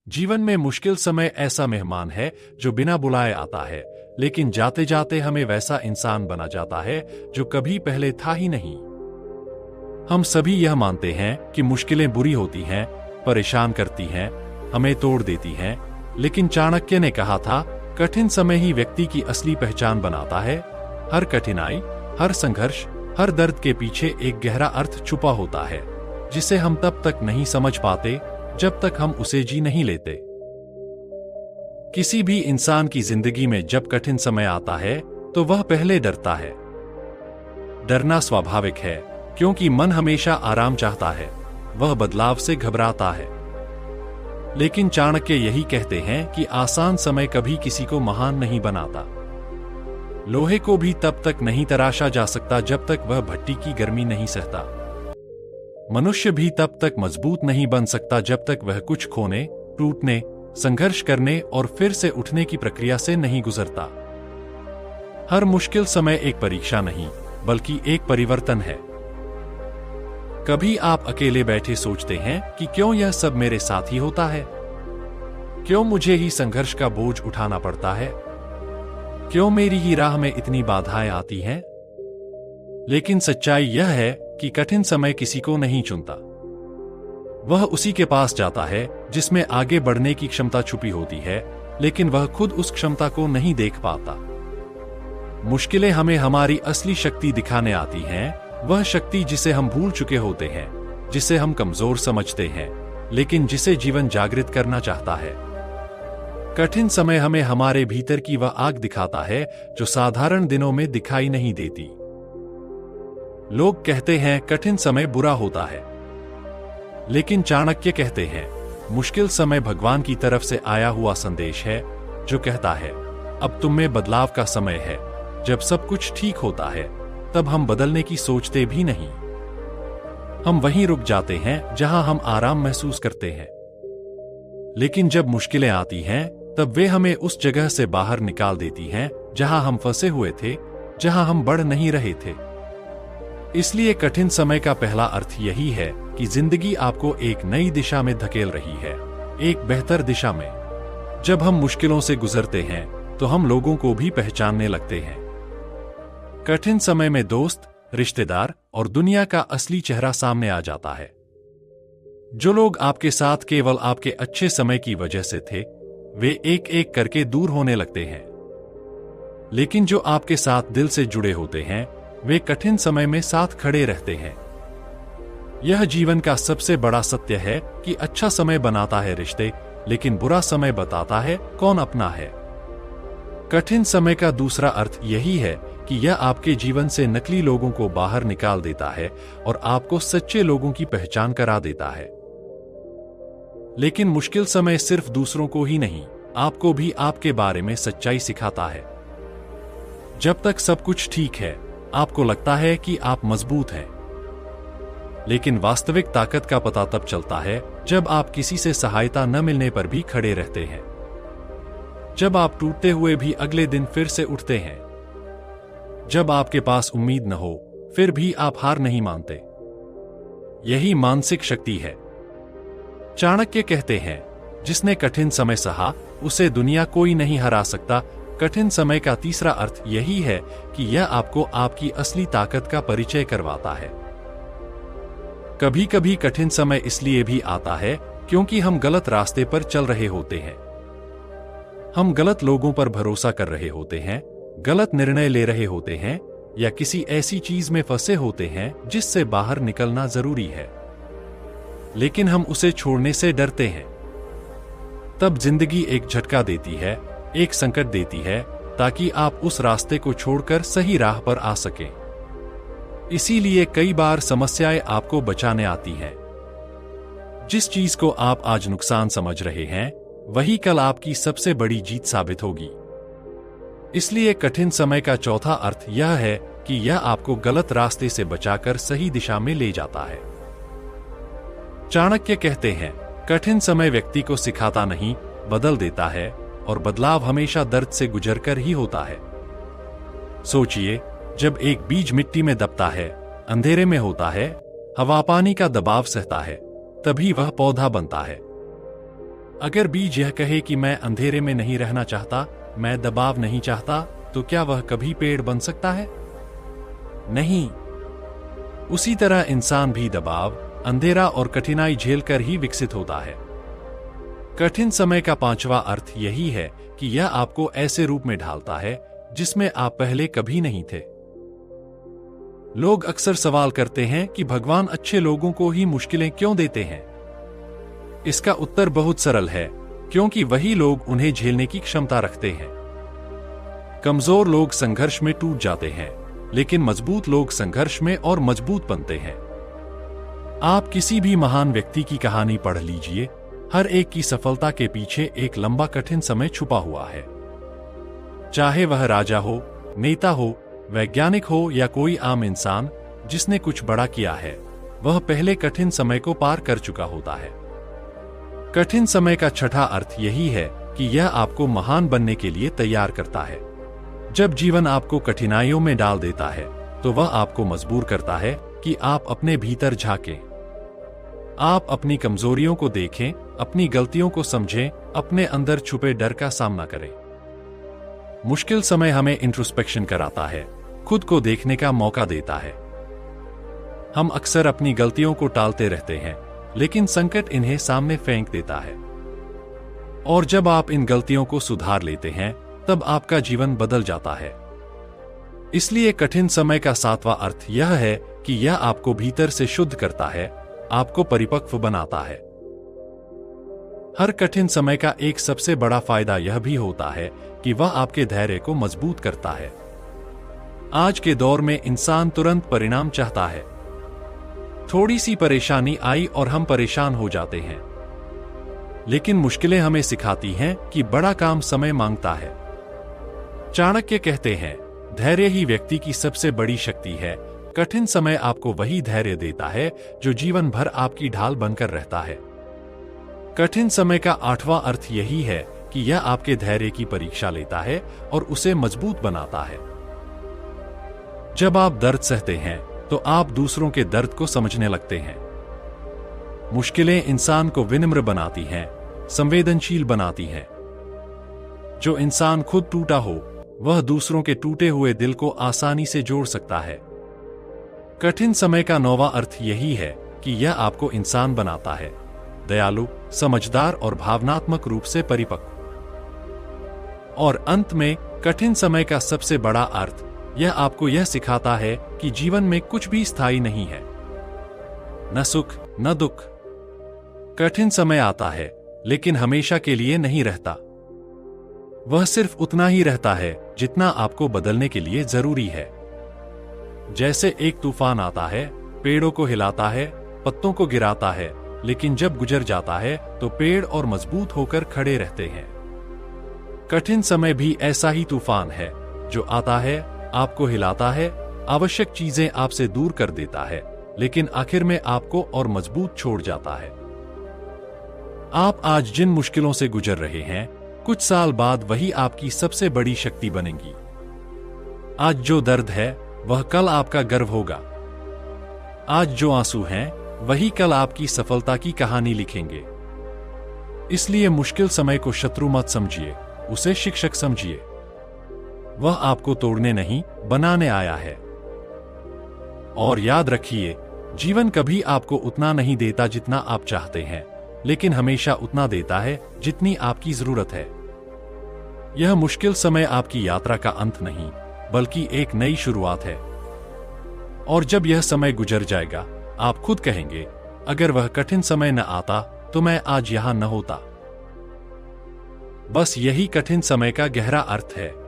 जीवन में मुश्किल समय ऐसा मेहमान है जो बिना बुलाए आता है, लेकिन जाते जाते हमें वैसा इंसान बना जाता है जो कभी पहले था ही नहीं। हम सभी यह मानते हैं कि मुश्किलें बुरी होती हैं, परेशान करती हैं, हमें तोड़ देती हैं, लेकिन चाणक्य ने कहा था, कठिन समय ही व्यक्ति की असली पहचान बनाता है। हर कठिनाई, हर संघर्ष, हर दर्द के पीछे एक गहरा अर्थ छुपा होता है, जिसे हम तब तक नहीं समझ पाते जब तक हम उसे जी नहीं लेते। किसी भी इंसान की जिंदगी में जब कठिन समय आता है तो वह पहले डरता है। डरना स्वाभाविक है, क्योंकि मन हमेशा आराम चाहता है, वह बदलाव से घबराता है। लेकिन चाणक्य यही कहते हैं कि आसान समय कभी किसी को महान नहीं बनाता। लोहे को भी तब तक नहीं तराशा जा सकता जब तक वह भट्टी की गर्मी नहीं सहता। मनुष्य भी तब तक मजबूत नहीं बन सकता जब तक वह कुछ खोने, टूटने, संघर्ष करने और फिर से उठने की प्रक्रिया से नहीं गुजरता। हर मुश्किल समय एक परीक्षा नहीं, बल्कि एक परिवर्तन है। कभी आप अकेले बैठे सोचते हैं कि क्यों यह सब मेरे साथ ही होता है? क्यों मुझे ही संघर्ष का बोझ उठाना पड़ता है? क्यों मेरी ही राह में इतनी बाधाएं आती हैं? लेकिन सच्चाई यह है कि कठिन समय किसी को नहीं चुनता। वह उसी के पास जाता है जिसमें आगे बढ़ने की क्षमता छुपी होती है, लेकिन वह खुद उस क्षमता को नहीं देख पाता। मुश्किलें हमें हमारी असली शक्ति दिखाने आती हैं, वह शक्ति जिसे हम भूल चुके होते हैं, जिसे हम कमजोर समझते हैं, लेकिन जिसे जीवन जागृत करना चाहता है। कठिन समय हमें हमारे भीतर की वह आग दिखाता है जो साधारण दिनों में दिखाई नहीं देती। लोग कहते हैं कठिन समय बुरा होता है, लेकिन चाणक्य कहते हैं मुश्किल समय भगवान की तरफ से आया हुआ संदेश है, जो कहता है अब तुम में बदलाव का समय है। जब सब कुछ ठीक होता है तब हम बदलने की सोचते भी नहीं। हम वहीं रुक जाते हैं जहां हम आराम महसूस करते हैं। लेकिन जब मुश्किलें आती हैं तब वे हमें उस जगह से बाहर निकाल देती हैं जहां हम फंसे हुए थे, जहां हम बढ़ नहीं रहे थे। इसलिए कठिन समय का पहला अर्थ यही है कि जिंदगी आपको एक नई दिशा में धकेल रही है, एक बेहतर दिशा में। जब हम मुश्किलों से गुजरते हैं तो हम लोगों को भी पहचानने लगते हैं। कठिन समय में दोस्त, रिश्तेदार और दुनिया का असली चेहरा सामने आ जाता है। जो लोग आपके साथ केवल आपके अच्छे समय की वजह से थे, वे एक एक करके दूर होने लगते हैं। लेकिन जो आपके साथ दिल से जुड़े होते हैं, वे कठिन समय में साथ खड़े रहते हैं। यह जीवन का सबसे बड़ा सत्य है कि अच्छा समय बनाता है रिश्ते, लेकिन बुरा समय बताता है कौन अपना है। कठिन समय का दूसरा अर्थ यही है कि यह आपके जीवन से नकली लोगों को बाहर निकाल देता है और आपको सच्चे लोगों की पहचान करा देता है। लेकिन मुश्किल समय सिर्फ दूसरों को ही नहीं, आपको भी आपके बारे में सच्चाई सिखाता है। जब तक सब कुछ ठीक है, आपको लगता है कि आप मजबूत हैं, लेकिन वास्तविक ताकत का पता तब चलता है जब आप किसी से सहायता न मिलने पर भी खड़े रहते हैं, जब आप टूटते हुए भी अगले दिन फिर से उठते हैं, जब आपके पास उम्मीद न हो फिर भी आप हार नहीं मानते। यही मानसिक शक्ति है। चाणक्य कहते हैं, जिसने कठिन समय सहा उसे दुनिया कोई नहीं हरा सकता। कठिन समय का तीसरा अर्थ यही है कि यह आपको आपकी असली ताकत का परिचय करवाता है। कभी कभी कठिन समय इसलिए भी आता है क्योंकि हम गलत रास्ते पर चल रहे होते हैं। हम गलत लोगों पर भरोसा कर रहे होते हैं, गलत निर्णय ले रहे होते हैं, या किसी ऐसी चीज में फंसे होते हैं जिससे बाहर निकलना जरूरी है, लेकिन हम उसे छोड़ने से डरते हैं। तब जिंदगी एक झटका देती है, एक संकट देती है, ताकि आप उस रास्ते को छोड़कर सही राह पर आ सकें। इसीलिए कई बार समस्याएं आपको बचाने आती हैं। जिस चीज को आप आज नुकसान समझ रहे हैं, वही कल आपकी सबसे बड़ी जीत साबित होगी। इसलिए कठिन समय का चौथा अर्थ यह है कि यह आपको गलत रास्ते से बचाकर सही दिशा में ले जाता है। चाणक्य कहते हैं, कठिन समय व्यक्ति को सिखाता नहीं, बदल देता है, और बदलाव हमेशा दर्द से गुजरकर ही होता है। सोचिए, जब एक बीज मिट्टी में दबता है, अंधेरे में होता है, हवा पानी का दबाव सहता है, तभी वह पौधा बनता है। अगर बीज यह कहे कि मैं अंधेरे में नहीं रहना चाहता, मैं दबाव नहीं चाहता, तो क्या वह कभी पेड़ बन सकता है? नहीं। उसी तरह इंसान भी दबाव, अंधेरा और कठिनाई झेलकर ही विकसित होता है। कठिन समय का पांचवा अर्थ यही है कि यह आपको ऐसे रूप में ढालता है जिसमें आप पहले कभी नहीं थे। लोग अक्सर सवाल करते हैं कि भगवान अच्छे लोगों को ही मुश्किलें क्यों देते हैं? इसका उत्तर बहुत सरल है, क्योंकि वही लोग उन्हें झेलने की क्षमता रखते हैं। कमजोर लोग संघर्ष में टूट जाते हैं, लेकिन मजबूत लोग संघर्ष में और मजबूत बनते हैं। आप किसी भी महान व्यक्ति की कहानी पढ़ लीजिए, हर एक की सफलता के पीछे एक लंबा कठिन समय छुपा हुआ है। चाहे वह राजा हो, नेता हो, वैज्ञानिक हो या कोई आम इंसान जिसने कुछ बड़ा किया है, वह पहले कठिन समय को पार कर चुका होता है। कठिन समय का छठा अर्थ यही है कि यह आपको महान बनने के लिए तैयार करता है। जब जीवन आपको कठिनाइयों में डाल देता है, तो वह आपको मजबूर करता है कि आप अपने भीतर झांकें। आप अपनी कमजोरियों को देखें, अपनी गलतियों को समझें, अपने अंदर छुपे डर का सामना करें। मुश्किल समय हमें इंट्रोस्पेक्शन कराता है, खुद को देखने का मौका देता है। हम अक्सर अपनी गलतियों को टालते रहते हैं, लेकिन संकट इन्हें सामने फेंक देता है। और जब आप इन गलतियों को सुधार लेते हैं, तब आपका जीवन बदल जाता है। इसलिए कठिन समय का सातवां अर्थ यह है कि यह आपको भीतर से शुद्ध करता है, आपको परिपक्व बनाता है। हर कठिन समय का एक सबसे बड़ा फायदा यह भी होता है कि वह आपके धैर्य को मजबूत करता है। आज के दौर में इंसान तुरंत परिणाम चाहता है। थोड़ी सी परेशानी आई और हम परेशान हो जाते हैं। लेकिन मुश्किलें हमें सिखाती हैं कि बड़ा काम समय मांगता है। चाणक्य कहते हैं, धैर्य ही व्यक्ति की सबसे बड़ी शक्ति है। कठिन समय आपको वही धैर्य देता है जो जीवन भर आपकी ढाल बनकर रहता है। कठिन समय का आठवां अर्थ यही है कि यह आपके धैर्य की परीक्षा लेता है और उसे मजबूत बनाता है। जब आप दर्द सहते हैं, तो आप दूसरों के दर्द को समझने लगते हैं। मुश्किलें इंसान को विनम्र बनाती हैं, संवेदनशील बनाती हैं। जो इंसान खुद टूटा हो, वह दूसरों के टूटे हुए दिल को आसानी से जोड़ सकता है। कठिन समय का नौवां अर्थ यही है कि यह आपको इंसान बनाता है, दयालु, समझदार और भावनात्मक रूप से परिपक्व। और अंत में कठिन समय का सबसे बड़ा अर्थ यह आपको यह सिखाता है कि जीवन में कुछ भी स्थायी नहीं है, न सुख न दुख। कठिन समय आता है, लेकिन हमेशा के लिए नहीं रहता। वह सिर्फ उतना ही रहता है जितना आपको बदलने के लिए जरूरी है। जैसे एक तूफान आता है, पेड़ों को हिलाता है, पत्तों को गिराता है, लेकिन जब गुजर जाता है तो पेड़ और मजबूत होकर खड़े रहते हैं। कठिन समय भी ऐसा ही तूफान है जो आता है, आपको हिलाता है, आवश्यक चीजें आपसे दूर कर देता है, लेकिन आखिर में आपको और मजबूत छोड़ जाता है। आप आज जिन मुश्किलों से गुजर रहे हैं, कुछ साल बाद वही आपकी सबसे बड़ी शक्ति बनेंगी। आज जो दर्द है, वह कल आपका गर्व होगा। आज जो आंसू हैं, वही कल आपकी सफलता की कहानी लिखेंगे। इसलिए मुश्किल समय को शत्रु मत समझिए, उसे शिक्षक समझिए। वह आपको तोड़ने नहीं, बनाने आया है। और याद रखिए, जीवन कभी आपको उतना नहीं देता जितना आप चाहते हैं, लेकिन हमेशा उतना देता है जितनी आपकी जरूरत है। यह मुश्किल समय आपकी यात्रा का अंत नहीं, बल्कि एक नई शुरुआत है। और जब यह समय गुजर जाएगा, आप खुद कहेंगे, अगर वह कठिन समय न आता तो मैं आज यहां न होता। बस यही कठिन समय का गहरा अर्थ है।